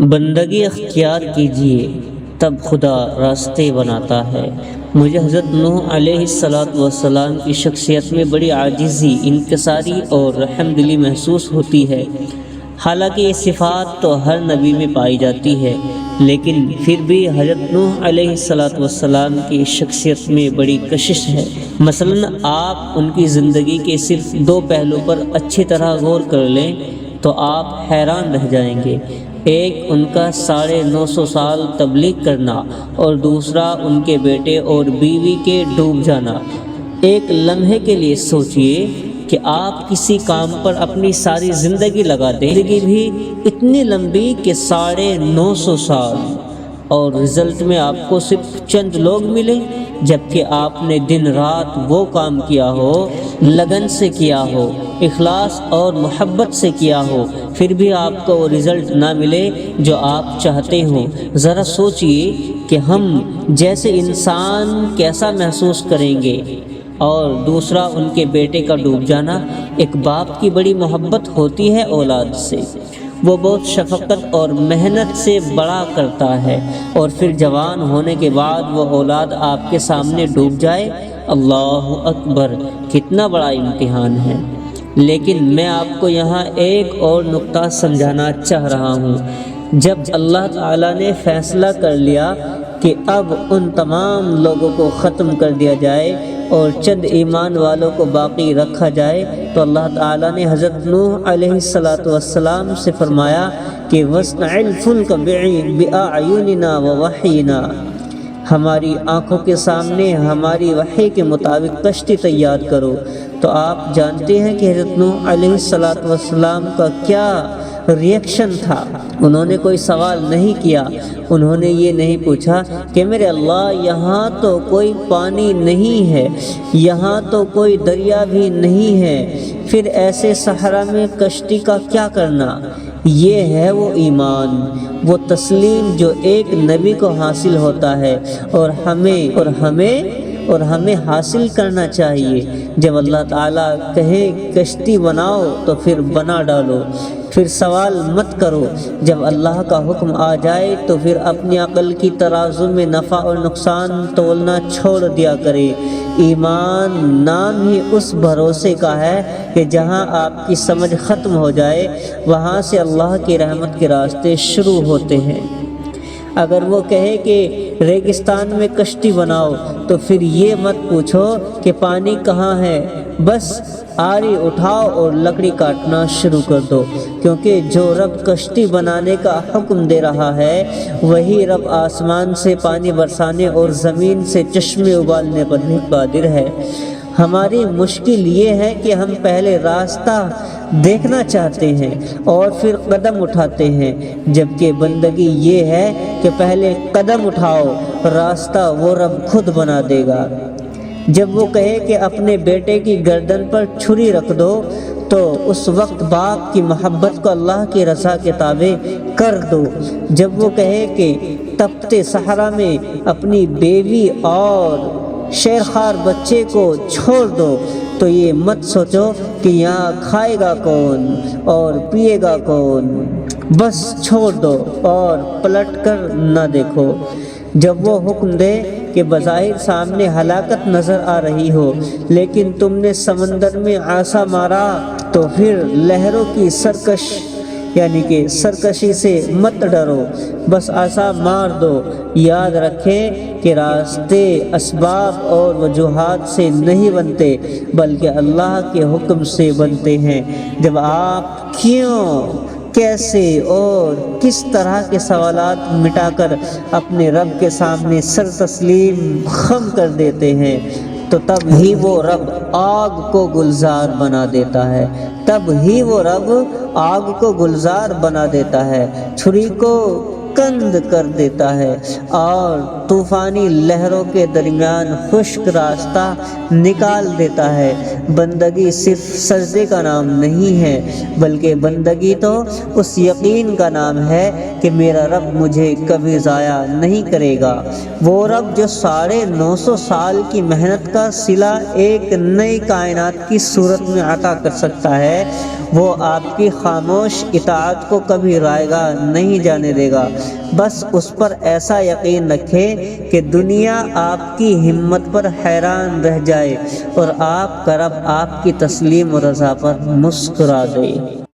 بندگی اختیار کیجیے تب خدا راستے بناتا ہے۔ مجھے حضرت نوح علیہ السلام کی شخصیت میں بڑی عاجزی، انکساری اور رحم دلی محسوس ہوتی ہے۔ حالانکہ یہ صفات تو ہر نبی میں پائی جاتی ہے، لیکن پھر بھی حضرت نوح علیہ السلام کی شخصیت میں بڑی کشش ہے۔ مثلا آپ ان کی زندگی کے صرف 2 پہلو پر اچھی طرح غور کر لیں تو آپ حیران رہ جائیں گے۔ ایک ان کا 950 سال تبلیغ کرنا اور دوسرا ان کے بیٹے اور بیوی کے ڈوب جانا۔ ایک لمحے کے لیے سوچئے کہ آپ کسی کام پر اپنی ساری زندگی لگا دیں، زندگی بھی اتنی لمبی کہ 950 سال، اور رزلٹ میں آپ کو صرف چند لوگ ملیں، جبکہ آپ نے دن رات وہ کام کیا ہو، لگن سے کیا ہو، اخلاص اور محبت سے کیا ہو، پھر بھی آپ کو وہ رزلٹ نہ ملے جو آپ چاہتے ہوں۔ ذرا سوچئے کہ ہم جیسے انسان کیسا محسوس کریں گے۔ اور دوسرا ان کے بیٹے کا ڈوب جانا۔ ایک باپ کی بڑی محبت ہوتی ہے اولاد سے، وہ بہت شفقت اور محنت سے بڑا کرتا ہے، اور پھر جوان ہونے کے بعد وہ اولاد آپ کے سامنے ڈوب جائے، اللہ اکبر، کتنا بڑا امتحان ہے۔ لیکن میں آپ کو یہاں ایک اور نقطہ سمجھانا چاہ رہا ہوں۔ جب اللہ تعالیٰ نے فیصلہ کر لیا کہ اب ان تمام لوگوں کو ختم کر دیا جائے اور چند ایمان والوں کو باقی رکھا جائے، تو اللہ تعالیٰ نے حضرت نوح علیہ السلام سے فرمایا کہ وَاصْنَعِ الْفُلْكَ بِأَعْيُنِنَا وَوَحْيِنَا، ہماری آنکھوں کے سامنے ہماری وحی کے مطابق کشتی تیار کرو۔ تو آپ جانتے ہیں کہ حضرت نوح علیہ السلام کا کیا ریئیکشن تھا۔ انہوں نے کوئی سوال نہیں کیا، انہوں نے یہ نہیں پوچھا کہ میرے اللہ یہاں تو کوئی پانی نہیں ہے، یہاں تو کوئی دریا بھی نہیں ہے، پھر ایسے صحرا میں کشتی کا کیا کرنا۔ یہ ہے وہ ایمان، وہ تسلیم جو ایک نبی کو حاصل ہوتا ہے، اور ہمیں حاصل کرنا چاہیے۔ جب اللہ تعالیٰ کہے کشتی بناؤ تو پھر بنا ڈالو، پھر سوال مت کرو۔ جب اللہ کا حکم آ جائے تو پھر اپنی عقل کی ترازو میں نفع اور نقصان تولنا چھوڑ دیا کرے۔ ایمان نام ہی اس بھروسے کا ہے کہ جہاں آپ کی سمجھ ختم ہو جائے، وہاں سے اللہ کی رحمت کے راستے شروع ہوتے ہیں۔ اگر وہ کہے کہ ریگستان میں کشتی بناؤ تو پھر یہ مت پوچھو کہ پانی کہاں ہے، بس آری اٹھاؤ اور لکڑی کاٹنا شروع کر دو، کیونکہ جو رب کشتی بنانے کا حکم دے رہا ہے وہی رب آسمان سے پانی برسانے اور زمین سے چشمے ابالنے پر بھی قادر ہے۔ ہماری مشکل یہ ہے کہ ہم پہلے راستہ دیکھنا چاہتے ہیں اور پھر قدم اٹھاتے ہیں، جبکہ بندگی یہ ہے کہ پہلے قدم اٹھاؤ، راستہ وہ رب خود بنا دے گا۔ جب وہ کہے کہ اپنے بیٹے کی گردن پر چھری رکھ دو تو اس وقت باپ کی محبت کو اللہ کی رضا کے تابع کر دو۔ جب وہ کہے کہ تپتے صحرا میں اپنی بیوی اور شیرخوار بچے کو چھوڑ دو تو یہ مت سوچو کہ یہاں کھائے گا کون اور پیے گا کون، بس چھوڑ دو اور پلٹ کر نہ دیکھو۔ جب وہ حکم دے کہ بظاہر سامنے ہلاکت نظر آ رہی ہو لیکن تم نے سمندر میں عصا مارا تو پھر لہروں کی سرکشی سے مت ڈرو، بس عصا مار دو۔ یاد رکھیں کہ راستے اسباب اور وجوہات سے نہیں بنتے بلکہ اللہ کے حکم سے بنتے ہیں۔ جب آپ کیوں، کیسے اور کس طرح کے سوالات مٹا کر اپنے رب کے سامنے سر تسلیم خم کر دیتے ہیں تو تب ہی وہ رب آگ کو گلزار بنا دیتا ہے، چھری کو کند کر دیتا ہے اور طوفانی لہروں کے درمیان خشک راستہ نکال دیتا ہے۔ بندگی صرف سجدے کا نام نہیں ہے، بلکہ بندگی تو اس یقین کا نام ہے کہ میرا رب مجھے کبھی ضائع نہیں کرے گا۔ وہ رب جو 950 سال کی محنت کا صلہ ایک نئی کائنات کی صورت میں عطا کر سکتا ہے، وہ آپ کی خاموش اطاعت کو کبھی رائیگاں نہیں جانے دے گا۔ بس اس پر ایسا یقین رکھیں کہ دنیا آپ کی ہمت پر حیران رہ جائے اور آپ کا رب آپ کی تسلیم و رضا پر مسکرا دے۔